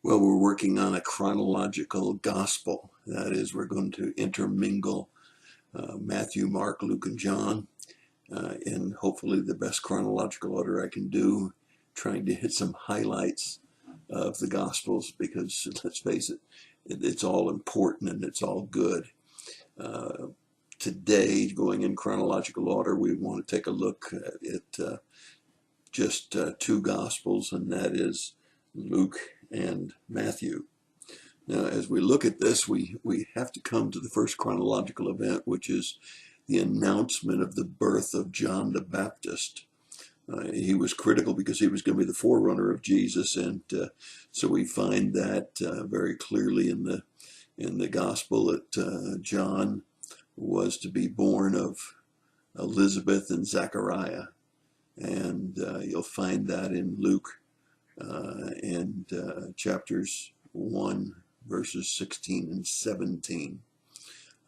Well, we're working on a chronological gospel. That is, we're going to intermingle Matthew, Mark, Luke, and John in hopefully the best chronological order I can do, trying to hit some highlights of the gospels because, let's face it, it's all important and it's all good. Today, going in chronological order, we want to take a look at just two gospels, and that is Luke and Matthew. Now, as we look at this, we have to come to the first chronological event, which is the announcement of the birth of John the Baptist. He was critical because he was going to be the forerunner of Jesus, and so we find that very clearly in the gospel that John was to be born of Elizabeth and Zechariah, and you'll find that in Luke and chapters 1 verses 16 and 17.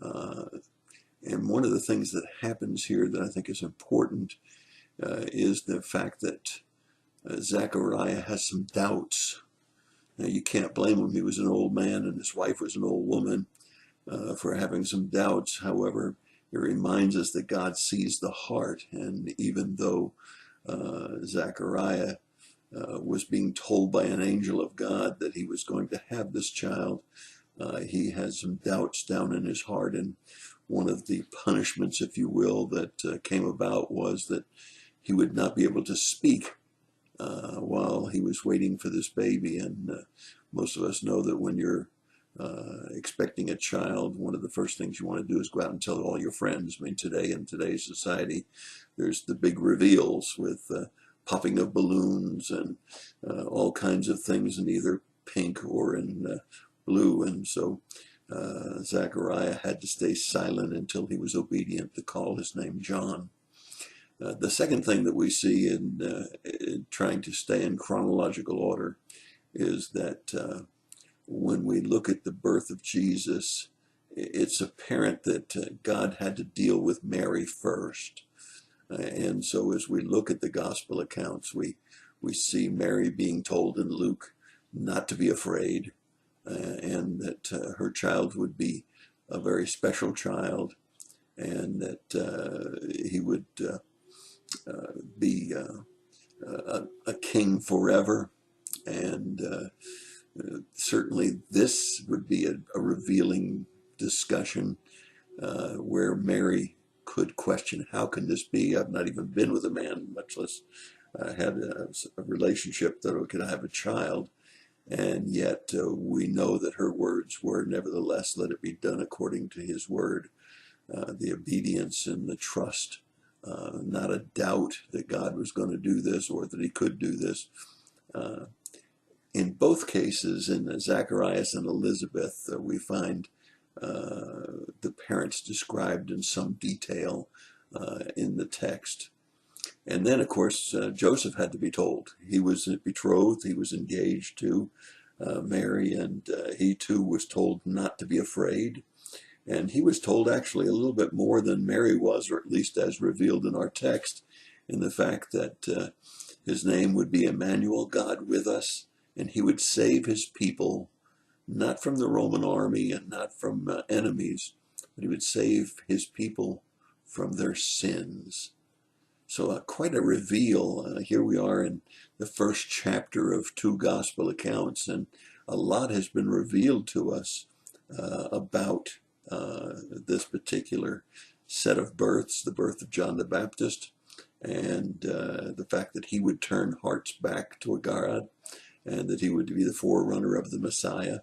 And one of the things that happens here that I think is important is the fact that Zechariah has some doubts. Now, you can't blame him. He was an old man and his wife was an old woman for having some doubts. However, it reminds us that God sees the heart, and even though Zechariah was being told by an angel of God that he was going to have this child, he had some doubts down in his heart, and one of the punishments, if you will, that came about was that he would not be able to speak while he was waiting for this baby. And most of us know that when you're expecting a child, one of the first things you want to do is go out and tell all your friends. I mean, today in today's society, there's the big reveals with popping of balloons and all kinds of things in either pink or in blue. And so Zechariah had to stay silent until he was obedient to call his name John. The second thing that we see in trying to stay in chronological order is that when we look at the birth of Jesus, it's apparent that God had to deal with Mary first. And so as we look at the gospel accounts, we see Mary being told in Luke not to be afraid, and that her child would be a very special child, and that he would be a king forever. And certainly this would be a revealing discussion where Mary could question, how can this be? I've not even been with a man, much less had a relationship that I could have a child. And yet we know that her words were, nevertheless, let it be done according to his word. The obedience and the trust, not a doubt that God was going to do this or that he could do this. In both cases, in Zacharias and Elizabeth, we find the parents described in some detail in the text. And then, of course, Joseph had to be told. He was betrothed, he was engaged to Mary, and he too was told not to be afraid. And he was told actually a little bit more than Mary was, or at least as revealed in our text, in the fact that his name would be Emmanuel, God with us, and he would save his people, not from the Roman army and not from enemies, but he would save his people from their sins. So quite a reveal. Here we are in the first chapter of two gospel accounts, and a lot has been revealed to us about this particular set of births, the birth of John the Baptist, and the fact that he would turn hearts back to God, and that he would be the forerunner of the Messiah.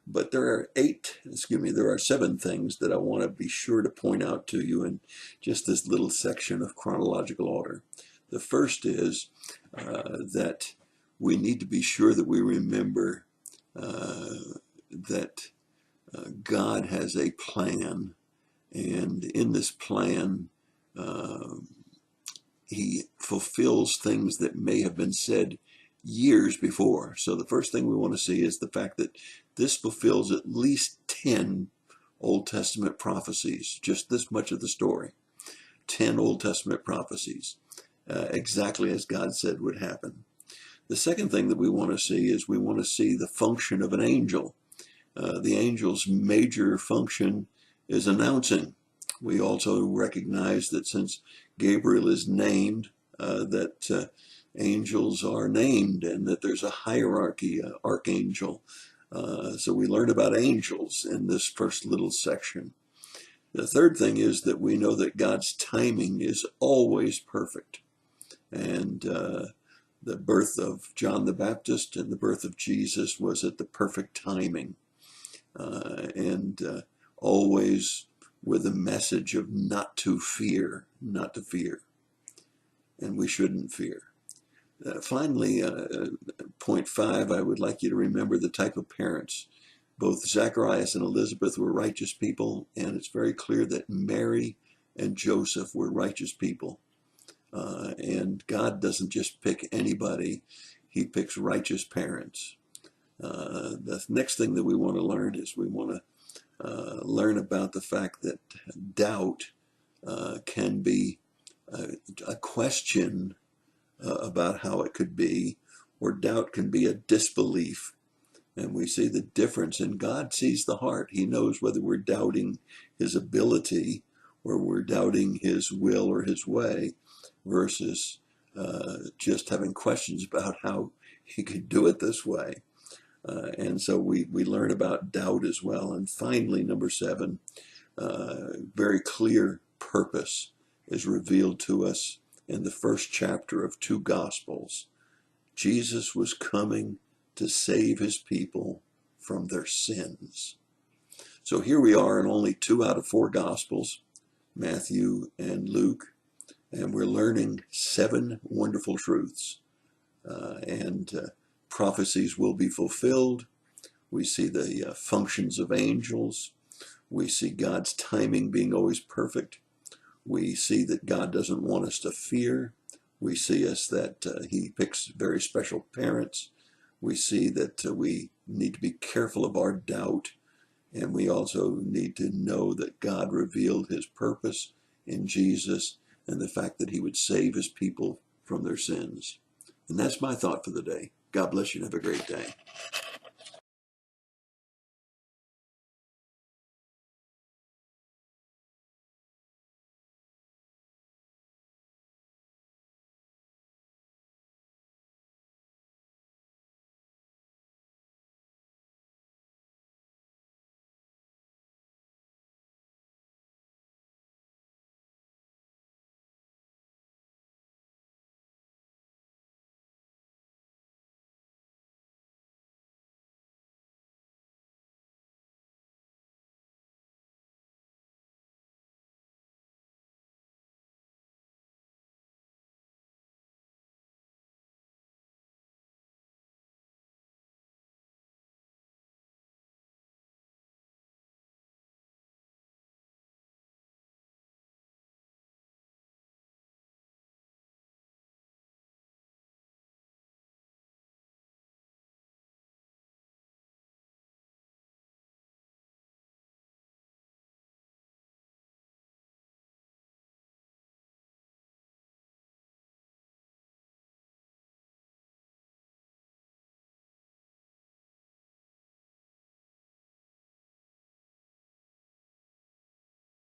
But there are 7 things that I want to be sure to point out to you in just this little section of chronological order. The first is that we need to be sure that we remember that God has a plan, and in this plan, he fulfills things that may have been said years before. So the first thing we want to see is the fact that this fulfills at least 10 Old Testament prophecies, just this much of the story. 10 Old Testament prophecies, exactly as God said would happen. The second thing that we want to see is we want to see the function of an angel. The angel's major function is announcing. We also recognize that since Gabriel is named, that angels are named and that there's a hierarchy, archangel. So we learn about angels in this first little section. The third thing is that we know that God's timing is always perfect. And the birth of John the Baptist and the birth of Jesus was at the perfect timing. And always with a message of not to fear, not to fear. And we shouldn't fear. Finally, point 5, I would like you to remember the type of parents. Both Zacharias and Elizabeth were righteous people, and it's very clear that Mary and Joseph were righteous people. And God doesn't just pick anybody, he picks righteous parents. The next thing that we want to learn is we want to learn about the fact that doubt can be a question about how it could be, or doubt can be a disbelief. And we see the difference, and God sees the heart. He knows whether we're doubting his ability or we're doubting his will or his way, versus just having questions about how he could do it this way. And so we learn about doubt as well. And finally, number 7, very clear purpose is revealed to us in the first chapter of 2 Gospels. Jesus was coming to save his people from their sins. So here we are in only 2 out of 4 Gospels, Matthew and Luke, and we're learning 7 wonderful truths. And prophecies will be fulfilled. We see the functions of angels. We see God's timing being always perfect. We see that God doesn't want us to fear. We see us that he picks very special parents. We see that we need to be careful of our doubt. And we also need to know that God revealed his purpose in Jesus and the fact that he would save his people from their sins. And that's my thought for the day. God bless you and have a great day.